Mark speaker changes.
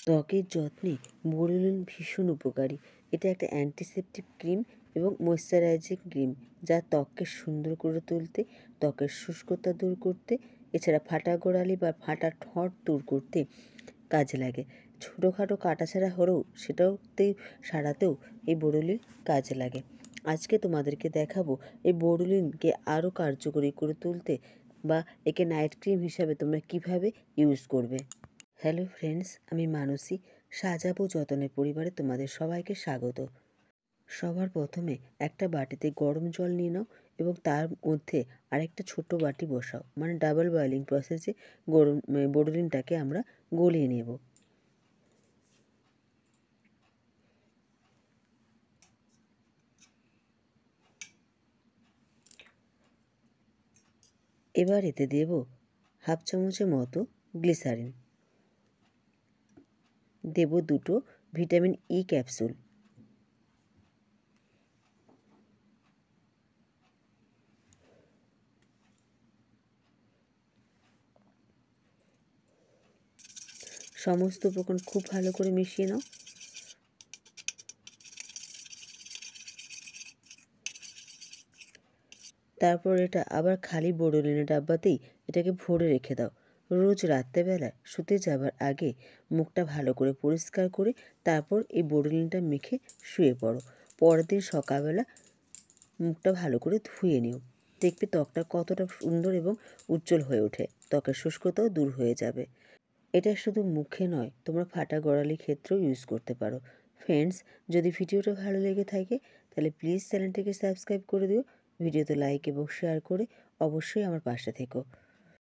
Speaker 1: ত্বকের যত্নে বোরোলিন ভীষণ উপকারী। এটা একটা অ্যান্টিসেপটিক ক্রিম এবং ময়েশ্চারাইজিং ক্রিম, যা ত্বককে সুন্দর করে তুলতে, ত্বকের শুষ্কতা দূর করতে, এছাড়া ফাটা গোড়ালি বা ফাটা ঠোঁট দূর করতে কাজে লাগে। ছোটোখাটো কাটাছেঁড়া হলেও সারাতেও এই বোরোলিন কাজে লাগে। আজকে তোমাদেরকে দেখাবো এই বোরোলিনকে আরও কার্যকরী করে তুলতে বা একে নাইট ক্রিম হিসাবে তোমরা কিভাবে ইউজ করবে। হ্যালো ফ্রেন্ডস, আমি মানসী। সাজাবো যতনের পরিবারে তোমাদের সবাইকে স্বাগত। সবার প্রথমে একটা বাটিতে গরম জল নিয়ে নাও এবং তার মধ্যে আরেকটা ছোট বাটি বসাও, মানে ডাবল বয়েলিং প্রসেসে বোরোলিনটাকে আমরা গলিয়ে নেব। এবার এতে দেব হাফ চামচের মতো গ্লিসারিন, দেব 2টো ভিটামিন ই ক্যাপসুল, সমস্ত উপকরণ খুব ভালো করে মিশিয়ে নাও। তারপর এটা আবার খালি বোরোলিনের ডাব্বাতেই এটাকে ভরে রেখে দাও। রোজ রাত্রেবেলা শুতে যাবার আগে মুখটা ভালো করে পরিষ্কার করে তারপর এই বোরোলিনটা মেখে শুয়ে পড়ো। পরের দিন সকালবেলা মুখটা ভালো করে ধুয়ে নিও, দেখবে ত্বকটা কতটা সুন্দর এবং উজ্জ্বল হয়ে ওঠে, ত্বকের শুষ্কতাও দূর হয়ে যাবে। এটা শুধু মুখে নয়, তোমরা ফাটা গোড়ালির ক্ষেত্রেও ইউজ করতে পারো। ফ্রেন্ডস, যদি ভিডিওটা ভালো লেগে থাকে তাহলে প্লিজ চ্যানেলটিকে সাবস্ক্রাইব করে দিও, ভিডিওতে লাইক এবং শেয়ার করে অবশ্যই আমার পাশে থেকো।